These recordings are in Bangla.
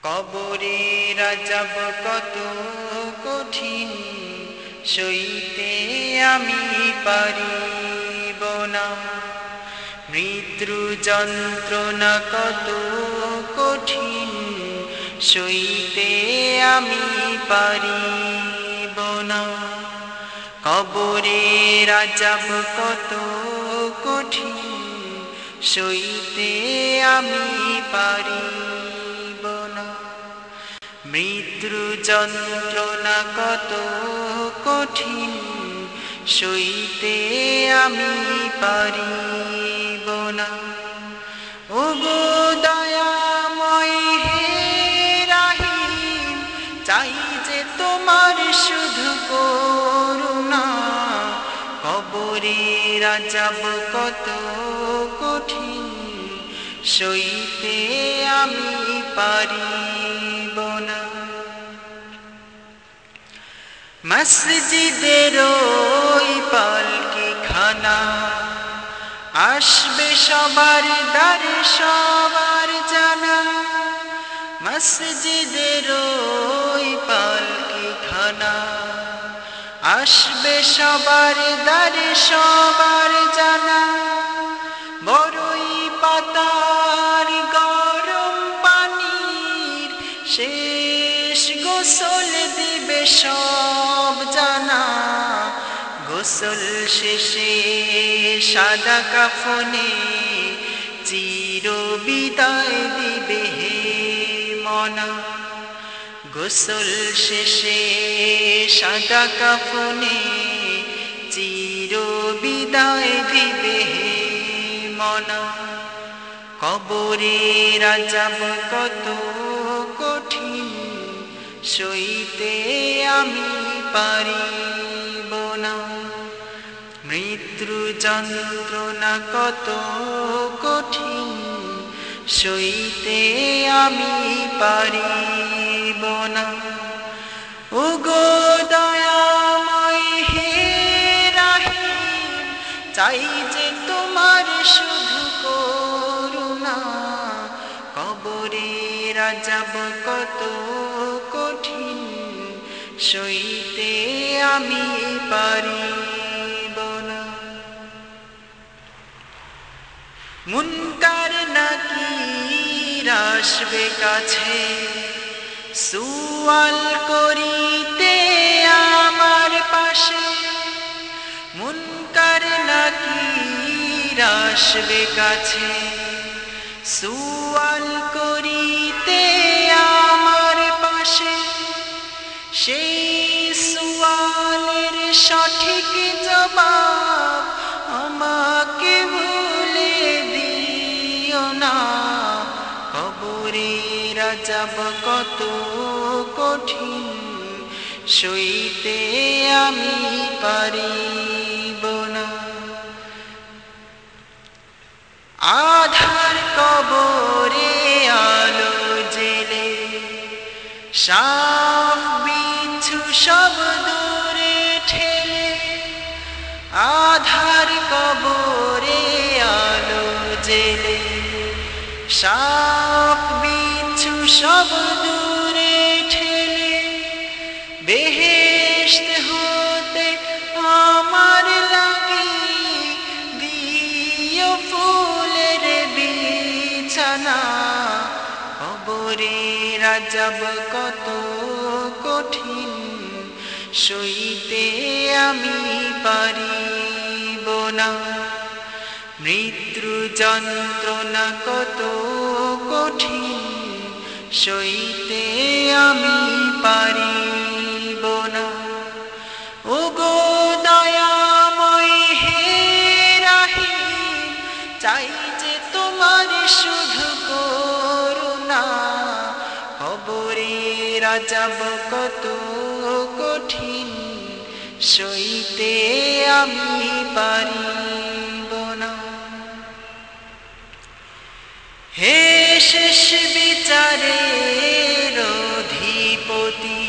কবরের আযাব কত কঠিন, সইতে আমি পারিব না। মৃত্যু যন্ত্রণা কত কঠিন, সইতে আমি পারিব না। কবরের আযাব কত কঠিন, সইতে আমি পারিব না। মৃত্যু যন্ত্রণা কত কঠিন, সইতে আমি পারিব না। ওগো দয়াময় হে রাহিম, চাই যে তোমার শুধু করুণা। কবরের আযাব কত কঠিন, সইতে আমি পারিব না। মসজিদের ওই পালকিখানা, আসবে সবার দ্বারে সবার জানা। মসজিদের ওই পালকিখানা, আসবে সবার দ্বারে সবার জানা। বড়ই পাতার গরম পানির শেষ গোসল দিবে সব জানা। গোসল শেষে সাদা কাফনে চির বিদায় দিবে হে মনা। গোসল শেষে সাদা কাফনে চির বিদায় দিবে হে মনা। কবরের আযাব কত কঠিন, সইতে আমি পারিব না। মৃত্যু যন্ত্রণা কত কঠিন, সইতে আমি পারিব না। ওগো দয়াময় হে রাহিম, চাই যে তোমার শুধু করুণা। কবরের আযাব কত কঠিন, সইতে আমি পারিব না। মুনকার নাকির আসবে কাছে, সুয়াল করিতে আমার পাশে। মুনকার নাকির আসবে কাছে, সুয়াল করিতে আমার পাশে। সেই সুয়ালের সঠিক জবাব আমাকে ভুলে দিও না। কবরের আযাব কত কঠিন, সইতে আমি পারিব না। আধার কবরে আলো জেলে, সাপ বিচ্ছু সব দূরে ঠেলে। আধার কবরে আলো জেলে, সাপ বিচ্ছু সব দূরে ঠেলে। বেহেশত হতে আমার লাগি দিও ফুলের বিছানা। কবরের আযাব কত কঠিন, সইতে আমি পারিব না। মৃত্যু যন্ত্রণা কত কঠিন, সইতে আমি পারিব না। ওগো দয়াময় হে রাহিম, চাই যে তোমার শুধু করুণা। কবরের আযাব কত কঠিন, সইতে আমি পারিব না। হে শেষ বিচারের অধিপতি,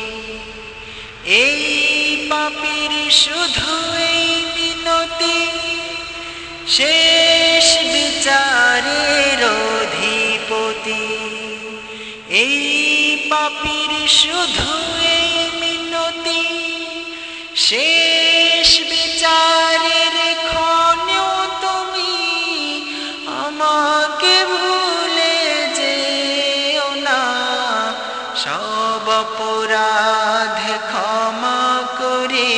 এই পাপীর শুধু এই মিনতি। শেষ বিচারের অধিপতি, এই শুধু এই মিনতি, শেষ বিচারের ক্ষণেও তুমি আমাকে ভুলে যেও না। সব অপরাধ ক্ষমা করে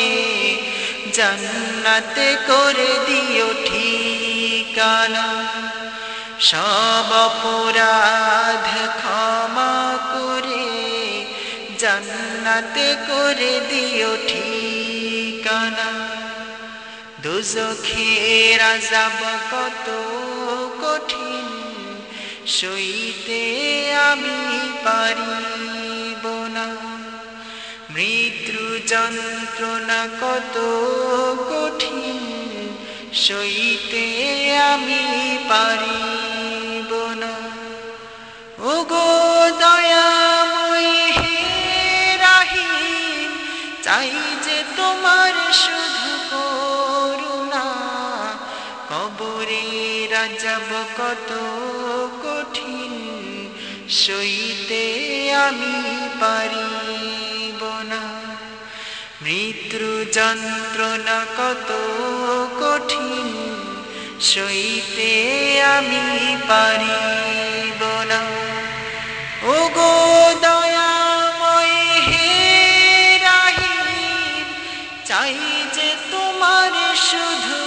জান্নাতে করে দিও ঠিকানা। সব অপরাধ ক্ষমা করে জান্নাতে করে দিও ঠিকানা। দোজখের আযাব কত কঠিন, সইতে আমি পারিব না। মৃত্যু যন্ত্রণা কত কঠিন, সইতে আমি পারিব না। ওগো দয়াময় হে রাহিম, চাই যে তোমার শুধু করুণা। কবরের আযাব কত কঠিন, সইতে আমি পারিব না। মৃত্যু যন্ত্রণা কত কঠিন, সইতে আমি পারিব না। ওগো দয়াময় হে রাহিম, চাই যে তোমার শুধু